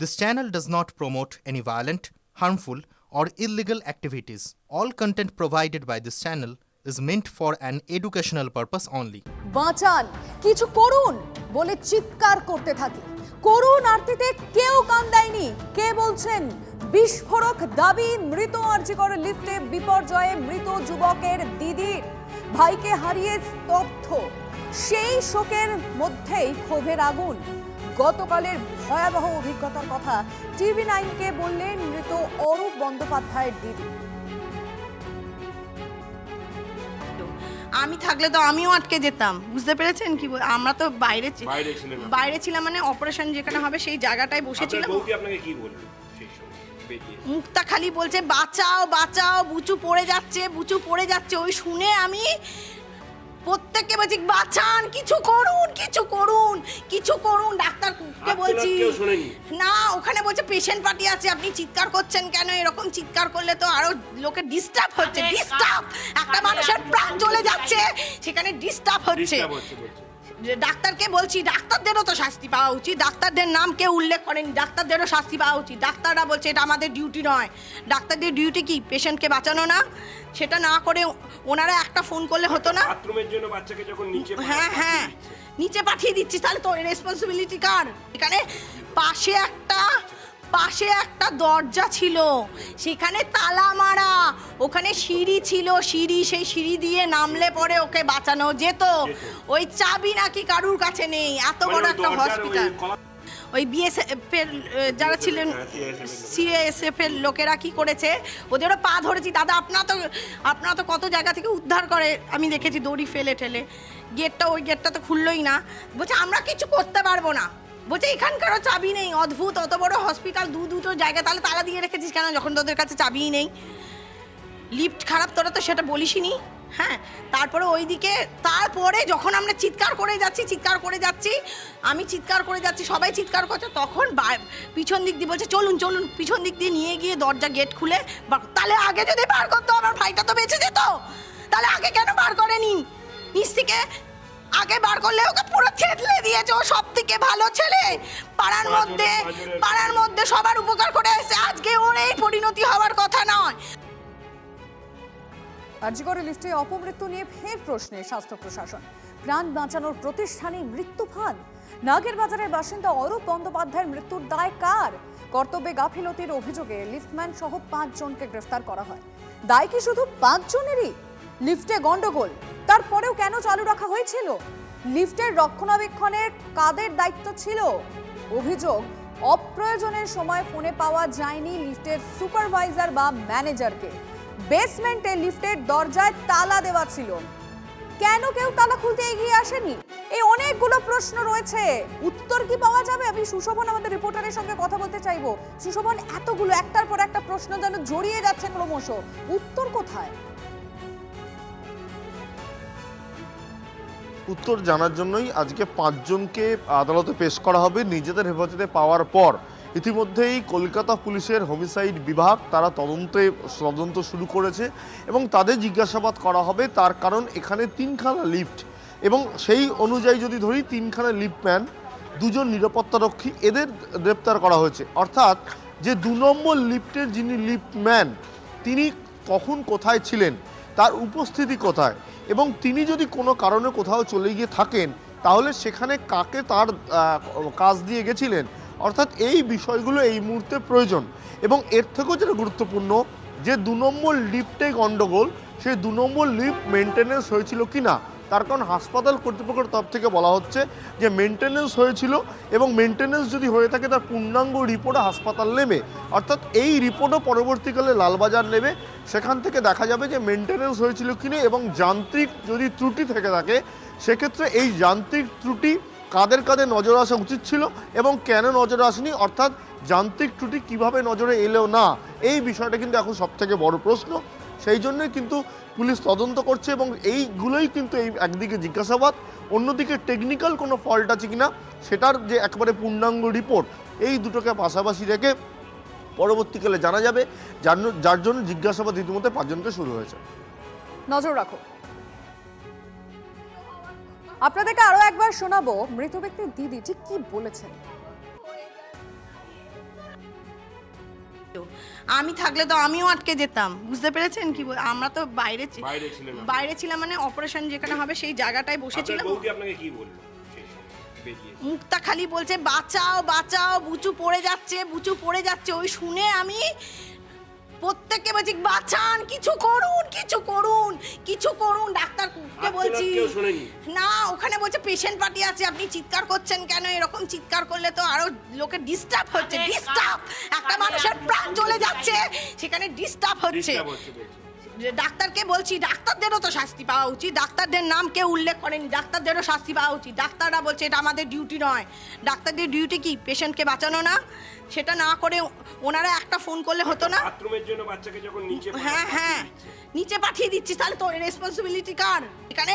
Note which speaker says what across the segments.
Speaker 1: This channel does not promote any violent, harmful, or illegal activities. All content provided by this channel is meant for an educational purpose only.
Speaker 2: বাঁচান, কিছু করুন বলে চিৎকার করতে থাকে। করুণ আরতিতে কেউ কান দেয়নি। কে বলছেন? বিস্ফোরক দাবি, মৃত আরজিকর লিফটে বিপর্যয়ে মৃত যুবকের দিদির ভাইকে হারিয়ে স্তব্ধ। সেই শোকের মধ্যেই ক্ষোভের আগুন। গতকালের ভয়াবহ অভিজ্ঞতার কথা TV9-কে বললেন মৃত অরূপ বন্দ্যোপাধ্যায়ের দিদি।
Speaker 3: আমি থাকলে তো আমিও আটকে যেতাম, বুঝতে পেরেছেন কি? আমরা তো বাইরে ছিলাম, মানে অপারেশন যেখানে হবে সেই জায়গাটায় বসেছিলাম। মুক্তা খালি বলছে বাঁচাও বাঁচাও, বুচু পড়ে যাচ্ছে, বুচু পড়ে যাচ্ছে। ওই শুনে আমি প্রত্যেককে বলছি বাঁচান, কিছু করুন, কিছু করুন, কিছু করুন। ডাক্তারকে বলছি না, ওখানে বলছে পেশেন্ট পার্টি আছে, আপনি চিৎকার করছেন কেন? এরকম চিৎকার করলে তো আরো লোকের ডিস্টার্ব হচ্ছে। ডিস্টার্ব, একটা মানুষের প্রাণ চলে যাচ্ছে, সেখানে ডিস্টার্ব হচ্ছে। ডাক্তারকে বলছি ডাক্তারদেরও তো শাস্তি পাওয়া উচিত। ডাক্তারদের নাম কেউ উল্লেখ করেনি, ডাক্তারদেরও শাস্তি পাওয়া উচিত। ডাক্তাররা বলছে এটা আমাদের ডিউটি নয়। ডাক্তারদের ডিউটি কি? পেশেন্টকে বাঁচানো না? সেটা না করে ওনারা একটা ফোন করলে হতো না? বাথরুমের জন্য বাচ্চাকে যখন নিচে হ্যাঁ নিচে পাঠিয়ে দিচ্ছি, তাহলে তো রেসপন্সিবিলিটি কার? এখানে পাশে একটা দরজা ছিল, সেখানে তালা মারা, ওখানে সিঁড়ি ছিল, সেই সিঁড়ি দিয়ে নামলে পরে ওকে বাঁচানো যেত। ওই চাবি নাকি কারুর কাছে নেই। এত বড় একটা হসপিটাল। ওই বিএসএফ এর যারা ছিলেন, সিএসএফ এর লোকেরা কি করেছে, ওদেরও পা ধরেছি। দাদা আপনারা তো কত জায়গা থেকে উদ্ধার করে আমি দেখেছি, দড়ি ফেলে ঠেলে। ওই গেটটা তো খুললোই না। বলছে আমরা কিছু করতে পারবো না। বলছে এখানকারও চাবি নেই। অদ্ভুত, অত বড় হসপিটাল, দুটো জায়গা, তাহলে তালা দিয়ে রেখেছিস কেন যখন তোদের কাছে চাবিই নেই? লিফট খারাপ, তোরা তো সেটা বলিসনি। হ্যাঁ, তারপরে যখন আমরা চিৎকার করে যাচ্ছি, আমি চিৎকার করে যাচ্ছি, সবাই চিৎকার করছে, তখন পিছন দিক দিয়ে বলছে চলুন, পিছন দিক দিয়ে নিয়ে গিয়ে দরজা গেট খুলে, তাহলে আগে যদি বার করতো আমার ভাইটা তো বেঁচে যেত। তাহলে আগে কেন বার করেনি? নিচ থেকে আগে বার করলে ওকে পুরো থেতলে দিয়েছে। ও সব থেকে ভালো ছেলে, পাড়ার মধ্যে সবার উপকার করে এসে আজকে ওর এই পরিণতি হওয়ার কথা নয়।
Speaker 2: আরজিকরের লিফটে অপমৃত্যু নিয়ে ফের প্রশ্নে স্বাস্থ্য প্রশাসন। প্রাণ বাঁচানোর প্রতিষ্ঠানে মৃত্যু ফাঁদ। নাগেরবাজারের বাসিন্দা অরূপ বন্দ্যোপাধ্যায়ের মৃত্যুর দায় কার? কর্তব্যে গাফিলতির অভিযোগে লিফটম্যান সহ 5 জনকে গ্রেফতার করা হয়। দায় কি শুধু 5 জনেরই? লিফটে গন্ডগোল, তারপরেও কেন চালু রাখা হয়েছিল? লিফটের রক্ষণাবেক্ষণের কাদের দায়িত্ব ছিল? অভিযোগ, অপ্রয়োজনের সময় ফোনে পাওয়া যায়নি লিফটের সুপারভাইজার বা ম্যানেজারকে। বেসমেন্টে লিফটের দরজায় তালা দেওয়া ছিল, কেন কেউ তালা খুলতে এগিয়ে আসেনি? এই অনেকগুলো প্রশ্ন রয়েছে, উত্তর কি পাওয়া যাবে? আমি সুশোভন আমাদের রিপোর্টারের সঙ্গে কথা বলতে চাইবো। সুশোভন, এতগুলো একটার পর একটা প্রশ্ন যেন জড়িয়ে যাচ্ছে ক্রমশ, উত্তর কোথায়?
Speaker 4: উত্তর জানার জন্যই আজকে 5 জনকে আদালতে পেশ করা হবে নিজেদের হেফাজতে পাওয়ার পর। ইতিমধ্যেই কলকাতা পুলিশের হোমিসাইড বিভাগ তারা তদন্ত শুরু করেছে এবং তাদের জিজ্ঞাসাবাদ করা হবে। তার কারণ এখানে 3খানা লিফট এবং সেই অনুযায়ী যদি ধরি 3খানা লিফটম্যান, 2 জন নিরাপত্তারক্ষী, এদের গ্রেপ্তার করা হয়েছে। অর্থাৎ যে 2 নম্বর লিফটের যিনি লিফটম্যান, তিনি কখন কোথায় ছিলেন, তার উপস্থিতি কোথায়, এবং তিনি যদি কোনো কারণে কোথাও চলে গিয়ে থাকেন তাহলে সেখানে কাকে তার কাজ দিয়ে গেছিলেন। অর্থাৎ এই বিষয়গুলো এই মুহূর্তে প্রয়োজন। এবং এর থেকেও যেটা গুরুত্বপূর্ণ, যে 2 নম্বর লিফটে গণ্ডগোল, সেই 2 নম্বর লিফট মেনটেনেন্স হয়েছিল কি না। তার কারণ হাসপাতাল কর্তৃপক্ষের তরফ থেকে বলা হচ্ছে যে মেনটেনেন্স হয়েছিল, এবং মেনটেনেন্স যদি হয়ে থাকে তার পূর্ণাঙ্গ রিপোর্টও হাসপাতাল নেবে। অর্থাৎ এই রিপোর্টও পরবর্তীকালে লালবাজার নেবে, সেখান থেকে দেখা যাবে যে মেনটেনেন্স হয়েছিল কিনা, এবং যান্ত্রিক যদি ত্রুটি থেকে থাকে সেক্ষেত্রে এই যান্ত্রিক ত্রুটি কাদের কাদের নজরে আসা উচিত ছিল এবং কেন নজরে আসেনি, অর্থাৎ যান্ত্রিক ত্রুটি কিভাবে নজরে এলেও না, এই বিষয়টা কিন্তু এখন সবথেকে বড় প্রশ্ন। সেই জন্যই কিন্তু পুলিশ তদন্ত করছে এবং এইগুলোই কিন্তু এই একদিকে জিজ্ঞাসাবাদ, অন্যদিকে টেকনিক্যাল কোনো ফল্ট আছে কিনা সেটার যে একেবারে পূর্ণাঙ্গ রিপোর্ট, এই দুটোকে পাশাপাশি রেখে পরবর্তীকালে জানা যাবে, যার জন্য জিজ্ঞাসাবাদ ইতিমধ্যে 5 জনকে শুরু হয়েছে।
Speaker 2: নজর রাখো। আপনাদেরকে আরো একবার শোনাবো মৃত ব্যক্তির দিদি ঠিক কি বলেছেন।
Speaker 3: আমি থাকলে তো আমিও আটকে যেতাম, বুঝতে পেরেছেন কি আমরা তো বাইরে ছিলাম, মানে অপারেশন যেখানে হবে সেই জায়গাটায় বসেছিলাম।
Speaker 5: আপনাকে কি বললো?
Speaker 3: মুক্তা খালি বলছে বাঁচাও বাঁচাও, বুচু পড়ে যাচ্ছে, বুচু পড়ে যাচ্ছে। ওই শুনে আমি প্রত্যেককে বলছি বাঁচান, কিছু করুন, কিছু করুন, কিছু করুন। ডাক্তারকে বলছি না, ওখানে বলছে পেশেন্ট পার্টি আছে, আপনি চিৎকার করছেন কেন? এরকম চিৎকার করলে তো আরো লোকের ডিস্টার্ব হচ্ছে। ডিস্টার্ব, একটা মানুষের প্রাণ চলে যাচ্ছে, সেখানে ডিস্টার্ব হচ্ছে। ডাক্তারকে বলছি ডাক্তারদেরও তো শাস্তি পাওয়া উচিত, ডাক্তারদের নাম কেউ উল্লেখ করেনি, ডাক্তারদেরও শাস্তি পাওয়া উচিত। ডাক্তাররা বলছে এটা আমাদের ডিউটি নয়। ডাক্তারদের ডিউটি কি? পেশেন্টকে বাঁচানো না? সেটা না করে ওনারা একটা ফোন করলে হতো না?
Speaker 5: বাথরুমের জন্য বাচ্চাকে যখন নিচে
Speaker 3: হ্যাঁ নিচে পাঠিয়ে দিচ্ছি, তাহলে তো রেসপন্সিবিলিটি কার? এখানে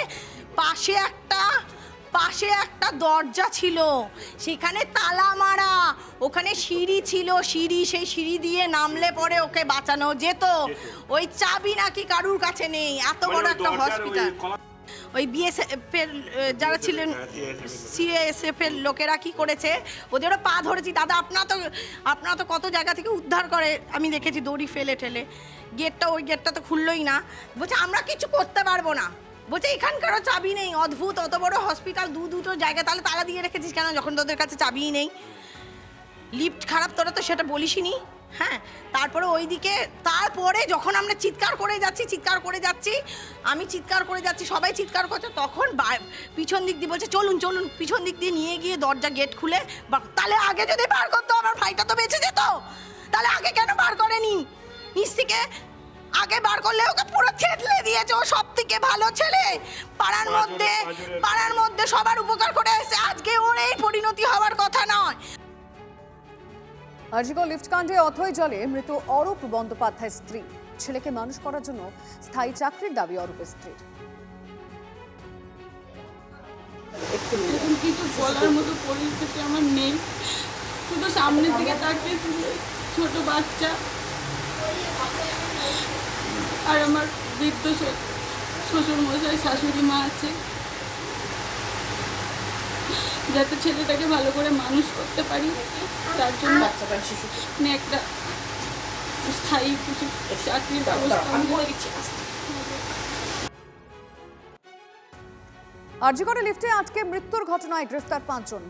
Speaker 3: পাশে একটা দরজা ছিল, সেখানে তালা মারা, ওখানে সিঁড়ি ছিল, সেই সিঁড়ি দিয়ে নামলে পরে ওকে বাঁচানো যেত। ওই চাবি নাকি কারুর কাছে নেই, এত বড় একটা হসপিটাল। ওই বিএসএফ এর যারা ছিলেন, সিএসএফ এর লোকেরা কি করেছে, ওদেরও পা ধরেছি। দাদা আপনারা তো কত জায়গা থেকে উদ্ধার করে আমি দেখেছি, দড়ি ফেলে ঠেলে। ওই গেটটা তো খুললোই না। বলছে আমরা কিছু করতে পারবো না, বলছে এখানকারও চাবি নেই। অদ্ভুত, অত বড় হসপিটাল, দুটো জায়গা, তাহলে তালা দিয়ে রেখেছিস কেন যখন তোদের কাছে চাবিই নেই? লিফট খারাপ, তোরা তো সেটা বলিসনি। হ্যাঁ, তারপরে যখন আমরা চিৎকার করে যাচ্ছি, আমি চিৎকার করে যাচ্ছি, সবাই চিৎকার করছে, তখন পিছন দিক দিয়ে বলছে চলুন পিছন দিক দিয়ে নিয়ে গিয়ে দরজা গেট খুলে, তাহলে আগে যদি বার করতো আমার ভাইটা তো বেঁচে যেত। তাহলে আগে কেন বার করেনি? নিচ থেকে আগে বার করলে ওকে পুরো থেতলে দিয়েছে। ও সব থেকে ভালো ছেলে, পাড়ার মধ্যে সবার উপকার করে এসে, আজকে ওর এই পরিণতি হওয়ার কথা নয়।
Speaker 2: আরজিকর লিফট কাণ্ডে অথৈ জলে মৃত অরূপ বন্দ্যোপাধ্যায়ের স্ত্রী। ছেলেকে মানুষ করার জন্য স্থায়ী চাকরির দাবি অরূপের স্ত্রীর।
Speaker 6: এখন কিছু বলার মতো পরিস্থিতি আমার নেই, শুধু সামনের দিকে তাকিয়ে ছোট বাচ্চা আর আমার বৃদ্ধ শ্বশুর মশাই, শাশুড়ি মা আছে, যাতে ছেলেটাকে ভালো করে মানুষ করতে পারি, তার জন্য একটা স্থায়ী কিছু চাকরির ব্যবস্থা করে দিচ্ছি।
Speaker 2: আরজিকরে লিফটে আজকে মৃত্যুর ঘটনায় গ্রেফতার 5 জন।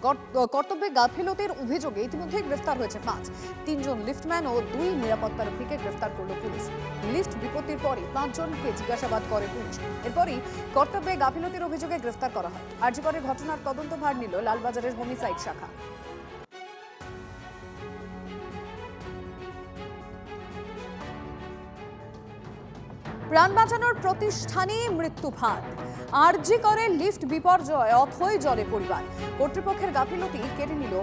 Speaker 2: কর্তব্যে গাফিলতির অভিযোগে ইতিমধ্যে গ্রেফতার হয়েছে 5। 3 জন লিফটম্যান ও 2 নিরাপত্তারক্ষীকে গ্রেফতার করল পুলিশ। লিফট বিপত্তির পরই 5 জনকে জিজ্ঞাসাবাদ করে পুলিশ। এরপরই কর্তব্যে গাফিলতির অভিযোগে গ্রেফতার করা হয়। আরজিকরের ঘটনার তদন্তভার নিল লালবাজারের হোমিসাইড শাখা। প্রাণ বাঁচানোর প্রতিষ্ঠানে মৃত্যু ফাঁদ। আরজিকরে লিফট বিপর্যয়, অথৈ জলে পরিবার। কর্তৃপক্ষের গাফিলতি কেড়ে নিল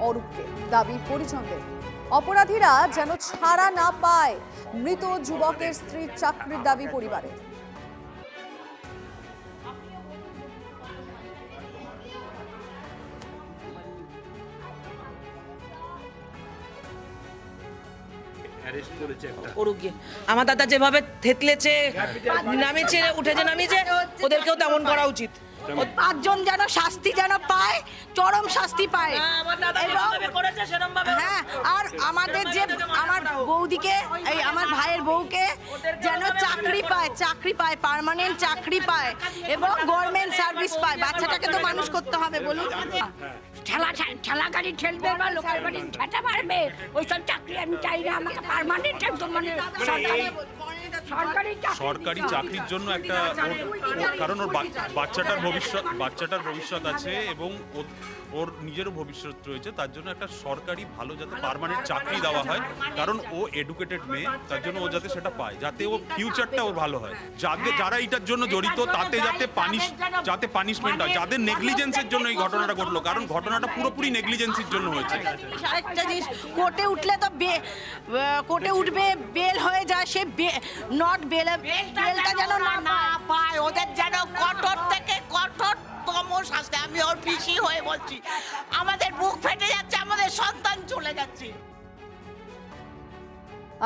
Speaker 2: অরূপকে, দাবি পরিজনদের। অপরাধীরা যেন ছাড়া না পায়, মৃত যুবকের স্ত্রীর চাকরির দাবি পরিবারের।
Speaker 7: আমার দাদা যেভাবে থেতলেছে, নামিয়েছে, উঠেছে, নামিয়েছে, ওদেরকেও তেমন করা উচিত।
Speaker 3: 5 জন যেন শাস্তি পায়, চরম শাস্তি পায়। হ্যাঁ, আর আমার বৌদিকে, আমার ভাইয়ের বউকে যেন চাকরি পায়, পার্মানেন্ট চাকরি পায় এবং গভর্নমেন্ট সার্ভিস পায়। বাচ্চাটাকে তো মানুষ করতে হবে, বলুন।
Speaker 8: ঠেলা গাড়ি ঠেলবে বা লোকাল গাড়ি ঠেটা মারবে, ওইসব চাকরি আমি চাই না। আমাকে পার্মানেন্ট একদম, মানে
Speaker 9: সরকারি চাকরির জন্য একটা, কারণ ওর বাচ্চাটার ভবিষ্যৎ আছে এবং ওর নিজেরও ভবিষ্যৎ রয়েছে, তার জন্য একটা সরকারি ভালো যাতে পার্মানেন্ট চাকরি দেওয়া হয়, কারণ ও এডুকেটেড মেয়ে, তার জন্য ও যাতে সেটা পায়, যাতে ও ফিউচারটা ওর ভালো হয়। যারা এটার জন্য জড়িত তাতে যাতে পানিশমেন্ট হয়, যাদের নেগলিজেন্সের জন্য এই ঘটনাটা ঘটলো, কারণ ঘটনাটা পুরোপুরি নেগলিজেন্সির জন্য হয়েছে।
Speaker 3: আরেকটা জিনিস, কোর্টে উঠলে তো কোর্টে উঠবে, বেল হয়ে যায়, সে নট বেলটা যেন না পায়, ওদের যেন কঠোর থেকে কঠোরতম শাস্তি। আমি ওর পিসি হয়ে বলছি, আমাদের বুক ফেটে যাচ্ছে, আমাদের সন্তান চলে যাচ্ছে।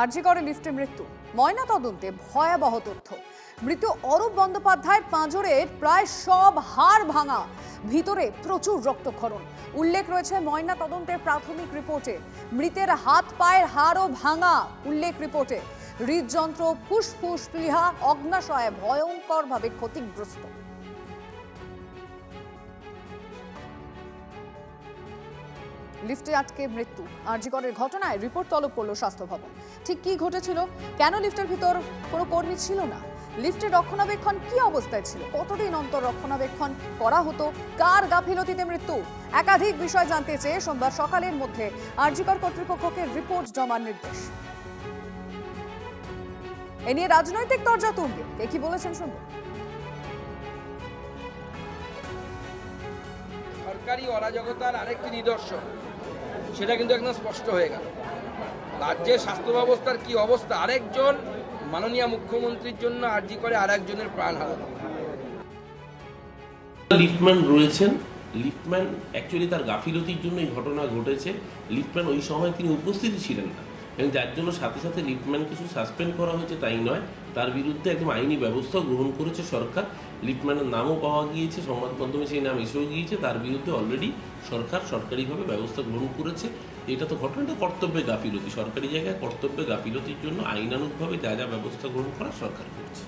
Speaker 2: আরজিকরে লিফটে মৃত্যু, ময়না তদন্তে ভয়াবহ তথ্য। মৃত অরূপ বন্দ্যোপাধ্যায়ের পাঁজরের প্রায় সব হাড় ভাঙা, ভিতরে প্রচুর রক্তক্ষরণ। উল্লেখ রয়েছে ময়না তদন্তের প্রাথমিক রিপোর্টে। মৃতের হাত পায়ের হাড়ও ভাঙা উল্লেখ রিপোর্টে। হৃদযন্ত্র, ফুসফুস, প্লীহা, অগ্নাশয় ভয়ঙ্করভাবে ক্ষতিগ্রস্ত। লিফটে আটকে মৃত্যু। আরজিকরের ঘটনায় রিপোর্ট তলব করলো স্বাস্থ্য ভবন। ঠিক কি ঘটেছিল? কেন লিফটের ভিতর কোনো কর্মী ছিল না? লিফটের রক্ষণাবেক্ষণ কি অবস্থায় ছিল? কতদিন অন্তর রক্ষণাবেক্ষণ করা হতো? কার গাফিলতিতে মৃত্যু? একাধিক বিষয় জানতে চেয়ে সোমবার সকালের মধ্যে আরজিকর কর্তৃপক্ষকে রিপোর্ট জমার নির্দেশ। এ নিয়ে রাজনৈতিক তরজা তুঙ্গে। কে কি বলেছেন শুনবো।
Speaker 10: সরকারি অরাজকতার আরেকটি নিদর্শন, সেটা কিন্তু একদম স্পষ্ট হয়ে গেল। রাজ্যের স্বাস্থ্য ব্যবস্থার কি অবস্থা, আরেকজন মাননীয় মুখ্যমন্ত্রীর জন্য আরজি করে আরেকজনের প্রাণ হারালো।
Speaker 11: লিফটম্যান রয়েছেন, লিফটম্যান অ্যাকচুয়ালি তার গাফিলতির জন্য এই ঘটনা ঘটেছে। লিফটম্যান ওই সময় তিনি উপস্থিত ছিলেন না, এবং যার জন্য সাথে সাথে লিফটম্যানকে শুধু সাসপেন্ড করা হয়েছে তাই নয়, তার বিরুদ্ধে একদম আইনি ব্যবস্থা গ্রহণ করেছে সরকার। লিফটম্যানের নামও পাওয়া গিয়েছে, সংবাদ মাধ্যমে সেই নাম এসেও গিয়েছে। তার বিরুদ্ধে অলরেডি সরকার সরকারিভাবে ব্যবস্থা গ্রহণ করেছে। এটা তো ঘটনাটা কর্তব্যে গাফিলতি, সরকারি জায়গায় কর্তব্যে গাফিলতির জন্য আইনানুগভাবে যা যা ব্যবস্থা গ্রহণ করা সরকার করছে।